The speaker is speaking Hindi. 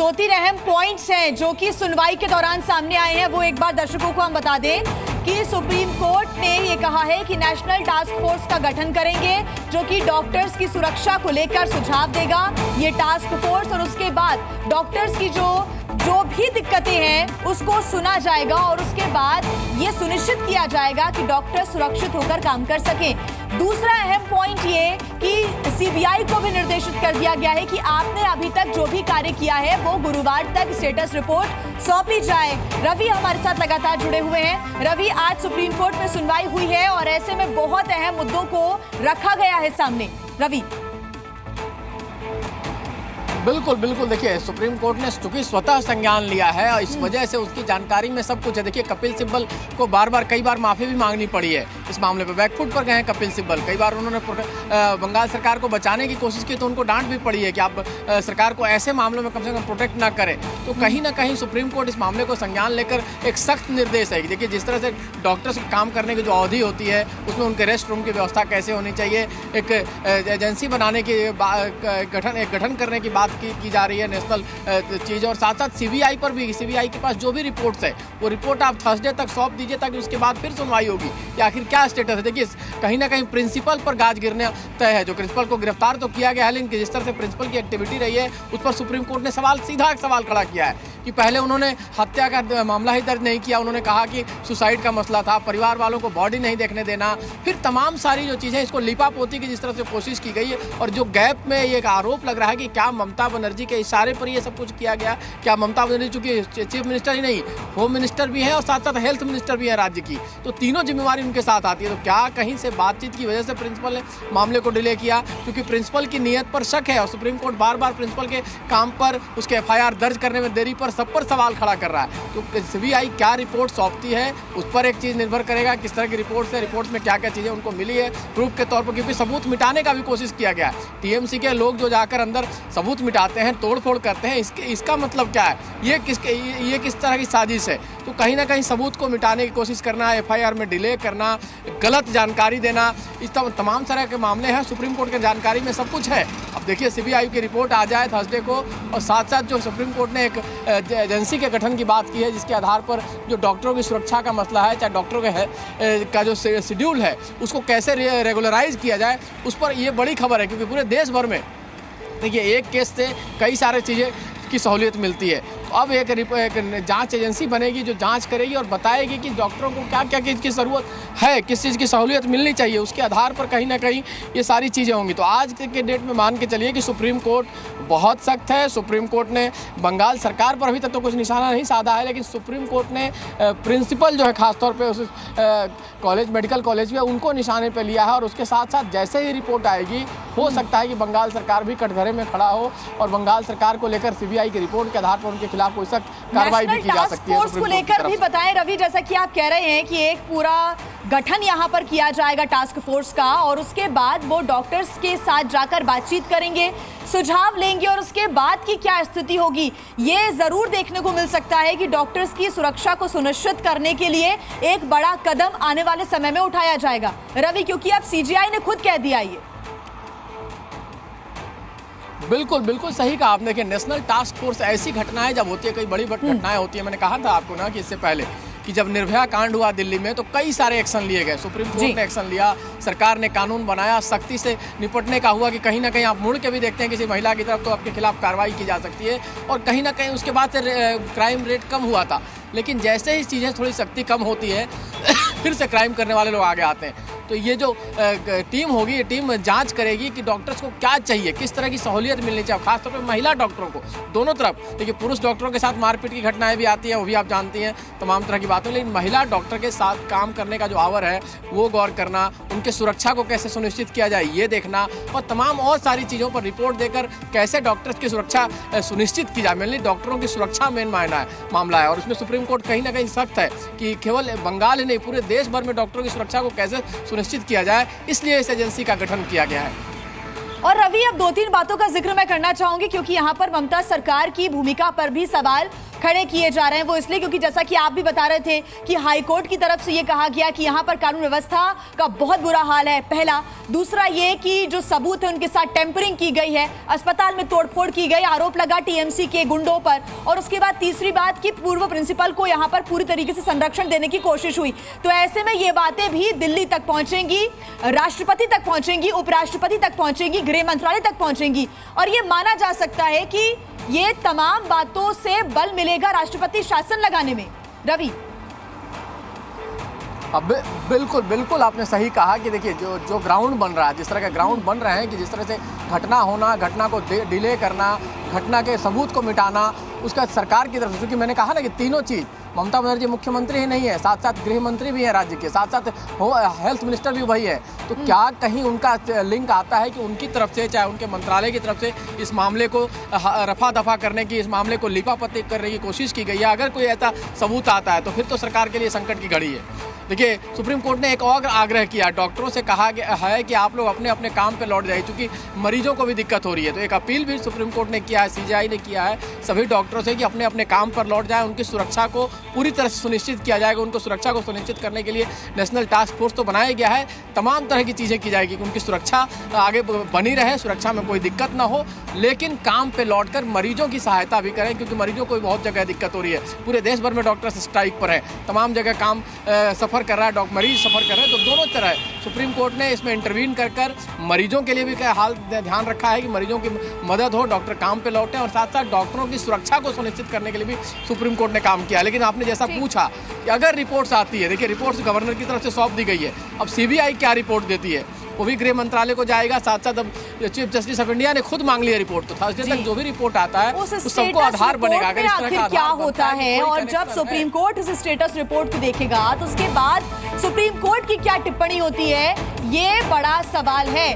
दो तीन अहम पॉइंट्स हैं जो कि सुनवाई के दौरान सामने आए हैं, वो एक बार दर्शकों को हम बता दें कि सुप्रीम कोर्ट ने ये कहा है कि नेशनल टास्क फोर्स का गठन करेंगे जो कि डॉक्टर्स की सुरक्षा को लेकर सुझाव देगा। ये टास्क फोर्स और उसके बाद डॉक्टर्स की जो भी दिक्कतें हैं उसको सुना जाएगा और उसके बाद ये सुनिश्चित किया जाएगा कि डॉक्टर सुरक्षित होकर काम कर सकें। दूसरा अहम पॉइंट ये कि सीबीआई को भी निर्देशित कर दिया गया है कि आपने अभी तक जो भी कार्य किया है वो गुरुवार तक स्टेटस रिपोर्ट सौंपी जाए। रवि हमारे साथ लगातार जुड़े हुए हैं। रवि, आज सुप्रीम कोर्ट में सुनवाई हुई है और ऐसे में बहुत अहम मुद्दों को रखा गया है सामने। रवि, बिल्कुल बिल्कुल, देखिए सुप्रीम कोर्ट ने चूंकि स्वतः संज्ञान लिया है और इस वजह से उसकी जानकारी में सब कुछ है। देखिए कपिल सिब्बल को कई बार माफी भी मांगनी पड़ी है इस मामले पर। बैकफुट पर गए हैं कपिल सिब्बल, कई बार उन्होंने बंगाल सरकार को बचाने की कोशिश की तो उनको डांट भी पड़ी है कि आप सरकार को ऐसे मामलों में कम से कम प्रोटेक्ट ना करें। तो कहीं ना कहीं सुप्रीम कोर्ट इस मामले को संज्ञान लेकर एक सख्त निर्देश है कि देखिए जिस तरह से डॉक्टर्स को काम करने की जो अवधि होती है उसमें उनके रेस्ट रूम की व्यवस्था कैसे होनी चाहिए, एक एजेंसी बनाने की गठन करने की बात की जा रही है नेशनल चीज़, और साथ साथ सीबीआई पर भी, सीबीआई के पास जो भी रिपोर्ट्स है वो रिपोर्ट आप थर्सडे तक सौंप दीजिए ताकि उसके बाद फिर सुनवाई होगी कि आखिर क्या स्टेटस है। देखिए कहीं ना कहीं प्रिंसिपल पर गाज गिरने तय है। जो प्रिंसिपल को गिरफ्तार तो किया गया है लेकिन जिस तरह से प्रिंसिपल की एक्टिविटी रही है उस पर सुप्रीम कोर्ट ने सीधा एक सवाल खड़ा किया है कि पहले उन्होंने हत्या का मामला ही दर्ज नहीं किया, उन्होंने कहा कि सुसाइड का मसला था, परिवार वालों को बॉडी नहीं देखने देना, फिर तमाम सारी जो चीज़ें इसको लिपापोती की जिस तरह से कोशिश की गई है और जो गैप में ये एक आरोप लग रहा है कि क्या ममता बनर्जी के इशारे पर ये सब कुछ किया गया। क्या ममता बनर्जी चूंकि चीफ मिनिस्टर ही नहीं होम मिनिस्टर भी है और साथ साथ हेल्थ मिनिस्टर भी है राज्य की, तो तीनों जिम्मेवारी उनके साथ आती है। तो क्या कहीं से बातचीत की वजह से प्रिंसिपल ने मामले को डिले किया, क्योंकि प्रिंसिपल की नीयत पर शक है और सुप्रीम कोर्ट बार बार प्रिंसिपल के काम पर, उसके एफआईआर दर्ज करने में देरी पर, सब पर सवाल खड़ा कर रहा है। तो सीबीआई क्या रिपोर्ट सौंपती है उस पर एक चीज़ निर्भर करेगा, किस तरह की रिपोर्ट्स है, रिपोर्ट्स में क्या क्या चीज़ें उनको मिली है प्रूफ के तौर पर, क्योंकि सबूत मिटाने का भी कोशिश किया गया है। टीएमसी के लोग जो जाकर अंदर सबूत मिटाते हैं, तोड़फोड़ करते हैं, इसका मतलब क्या है, ये किस तरह की साजिश है। तो कहीं ना कहीं सबूत को मिटाने की कोशिश करना, एफआईआर में डिले करना, गलत जानकारी देना, इस तमाम तरह के मामले हैं। सुप्रीम कोर्ट की जानकारी में सब कुछ है। अब देखिए सीबीआई की रिपोर्ट आ जाए थर्सडे को, और साथ साथ जो सुप्रीम कोर्ट ने एक एजेंसी के गठन की बात की है जिसके आधार पर जो डॉक्टरों की सुरक्षा का मसला है, चाहे डॉक्टरों के का जो शेड्यूल है उसको कैसे रेगुलराइज किया जाए, उस पर ये बड़ी खबर है। क्योंकि पूरे देश भर में देखिए एक केस से कई सारे चीज़ें की सहूलियत मिलती है। तो अब एक जांच एजेंसी बनेगी जो जांच करेगी और बताएगी कि डॉक्टरों को क्या क्या चीज़ की ज़रूरत है, किस चीज़ की सहूलियत मिलनी चाहिए, उसके आधार पर कहीं ना कहीं ये सारी चीज़ें होंगी। तो आज के डेट में मान के चलिए कि सुप्रीम कोर्ट बहुत सख्त है। सुप्रीम कोर्ट ने बंगाल सरकार पर अभी तक तो कुछ निशाना नहीं साधा है, लेकिन सुप्रीम कोर्ट ने प्रिंसिपल जो है खासतौर पर उस कॉलेज, मेडिकल कॉलेज में, उनको निशाने पर लिया है। और उसके साथ साथ जैसे ही रिपोर्ट आएगी हो सकता है कि बंगाल सरकार भी कटघरे में खड़ा हो और बंगाल सरकार को लेकर सीबीआई की रिपोर्ट के आधार पर उनके खिलाफ कोई सख्त कार्रवाई भी की जा सकती है। फोर्स को लेकर भी बताएं रवि, जैसा कि आप कह रहे हैं कि एक पूरा गठन यहां पर किया जाएगा टास्क फोर्स का और उसके बाद वो डॉक्टर्स के साथ जाकर बातचीत करेंगे, सुझाव लेंगे और उसके बाद की क्या स्थिति होगी ये जरूर देखने को मिल सकता है कि डॉक्टर्स की सुरक्षा को सुनिश्चित करने के लिए एक बड़ा कदम आने वाले समय में उठाया जाएगा रवि, क्योंकि अब सीजीआई ने खुद कह दिया ये। बिल्कुल बिल्कुल सही कहा आपने कि नेशनल टास्क फोर्स ऐसी घटनाएं जब होती है, कई बड़ी घटनाएं होती है। मैंने कहा था आपको ना कि इससे पहले कि जब निर्भया कांड हुआ दिल्ली में तो कई सारे एक्शन लिए गए, सुप्रीम कोर्ट ने एक्शन लिया, सरकार ने कानून बनाया, सख्ती से निपटने का हुआ कि कहीं ना कहीं आप मुड़ के भी देखते हैं किसी महिला की तरफ तो आपके खिलाफ कार्रवाई की जा सकती है। और कहीं ना कहीं उसके बाद से क्राइम रेट कम हुआ था, लेकिन जैसे ही चीज़ें थोड़ी शक्ति कम होती है फिर से क्राइम करने वाले लोग आगे आते हैं। तो ये जो टीम होगी, ये टीम जांच करेगी कि डॉक्टर्स को क्या चाहिए, किस तरह की सहूलियत मिलनी चाहिए, खासतौर पे महिला डॉक्टरों को, दोनों तरफ। देखिए पुरुष डॉक्टरों के साथ मारपीट की घटनाएं भी आती हैं, वो भी आप जानती हैं, तमाम तरह की बातें, लेकिन महिला डॉक्टर के साथ काम करने का जो आवर है वो गौर करना, उनके सुरक्षा को कैसे सुनिश्चित किया जाए ये देखना, और तमाम और सारी चीज़ों पर रिपोर्ट देकर कैसे डॉक्टर्स की सुरक्षा सुनिश्चित की जाए। मेनली डॉक्टरों की सुरक्षा मेन मामला है और उसमें सुप्रीम कोर्ट कहीं ना कहीं सख्त है कि केवल बंगाल ही नहीं पूरे देश भर में डॉक्टरों की सुरक्षा को कैसे सुनिश्चित किया जाए, इसलिए इस एजेंसी का गठन किया गया है। और रवि, अब दो तीन बातों का जिक्र मैं करना चाहूंगी क्योंकि यहाँ पर ममता सरकार की भूमिका पर भी सवाल खड़े किए जा रहे हैं वो इसलिए क्योंकि जैसा कि आप भी बता रहे थे कि हाई कोर्ट की तरफ से ये कहा गया कि यहाँ पर कानून व्यवस्था का बहुत बुरा हाल है, पहला। दूसरा ये कि जो सबूत है उनके साथ टेम्परिंग की गई है, अस्पताल में तोड़फोड़ की गई, आरोप लगा टीएमसी के गुंडों पर। और उसके बाद तीसरी बात कि पूर्व प्रिंसिपल को यहाँ पर पूरी तरीके से संरक्षण देने की कोशिश हुई। तो ऐसे में ये बातें भी दिल्ली तक पहुंचेंगी, राष्ट्रपति तक पहुंचेंगी, उपराष्ट्रपति तक पहुंचेंगी, गृह मंत्रालय तक पहुंचेंगी। और ये माना जा सकता है कि ये तमाम बातों से बल मिलेगा राष्ट्रपति शासन लगाने में। रवि, अब बिल्कुल बिल्कुल आपने सही कहा कि देखिए जो ग्राउंड बन रहा है, जिस तरह का ग्राउंड बन रहे हैं कि जिस तरह से घटना होना, घटना को डिले करना, घटना के सबूत को मिटाना, उसका सरकार की तरफ से, क्योंकि मैंने कहा ना कि तीनों चीज़, ममता बनर्जी मुख्यमंत्री ही नहीं है, साथ साथ गृह मंत्री भी हैं राज्य के, साथ साथ हेल्थ मिनिस्टर भी वही है। तो क्या कहीं उनका लिंक आता है कि उनकी तरफ से, चाहे उनके मंत्रालय की तरफ से, इस मामले को रफा दफा करने की, इस मामले को लिपापत्ती करने की कोशिश की गई है? अगर कोई ऐसा सबूत आता है तो फिर तो सरकार के लिए संकट की घड़ी है। देखिए, सुप्रीम कोर्ट ने एक और आग्रह किया, डॉक्टरों से कहा गया है कि आप लोग अपने अपने काम पर लौट जाइए, क्योंकि मरीजों को भी दिक्कत हो रही है। तो एक अपील भी सुप्रीम कोर्ट ने किया है, सीजेआई ने किया है सभी डॉक्टरों से कि अपने अपने काम पर लौट जाएं, उनकी सुरक्षा को पूरी तरह से सुनिश्चित किया जाएगा। उनको सुरक्षा को सुनिश्चित करने के लिए नेशनल टास्क फोर्स तो बनाया गया है, तमाम तरह की चीज़ें की जाएगी कि उनकी सुरक्षा आगे बनी रहे, सुरक्षा में कोई दिक्कत ना हो, लेकिन काम पे लौटकर मरीजों की सहायता भी करें, क्योंकि मरीजों को बहुत जगह दिक्कत हो रही है। पूरे देश भर में डॉक्टर्स स्ट्राइक पर है, तमाम जगह काम सफ़र कर रहा है, मरीज सफ़र कर रहे हैं। तो दोनों तरह सुप्रीम कोर्ट ने इसमें इंटरवीन कर मरीजों के लिए भी क्या हाल ध्यान रखा है कि मरीजों की मदद हो, डॉक्टर काम पे लौटे, और साथ साथ डॉक्टरों की सुरक्षा को सुनिश्चित करने के लिए भी सुप्रीम कोर्ट ने काम किया। लेकिन आपने जैसा पूछा कि अगर रिपोर्ट्स आती है, देखिए रिपोर्ट्स गवर्नर की तरफ से सौंप दी गई है, अब सीबीआई क्या रिपोर्ट देती है वो भी गृह मंत्रालय को जाएगा। साथ साथ अब चीफ जस्टिस ऑफ इंडिया ने खुद मांग लिया रिपोर्ट, तो थर्सडे तक जो भी रिपोर्ट आता है उस सबको आधार बनेगा। अगर इस तरह का क्या होता है और जब सुप्रीम कोर्ट इस स्टेटस रिपोर्ट को देखेगा तो उसके बाद सुप्रीम कोर्ट की क्या टिप्पणी होती है, ये बड़ा सवाल है।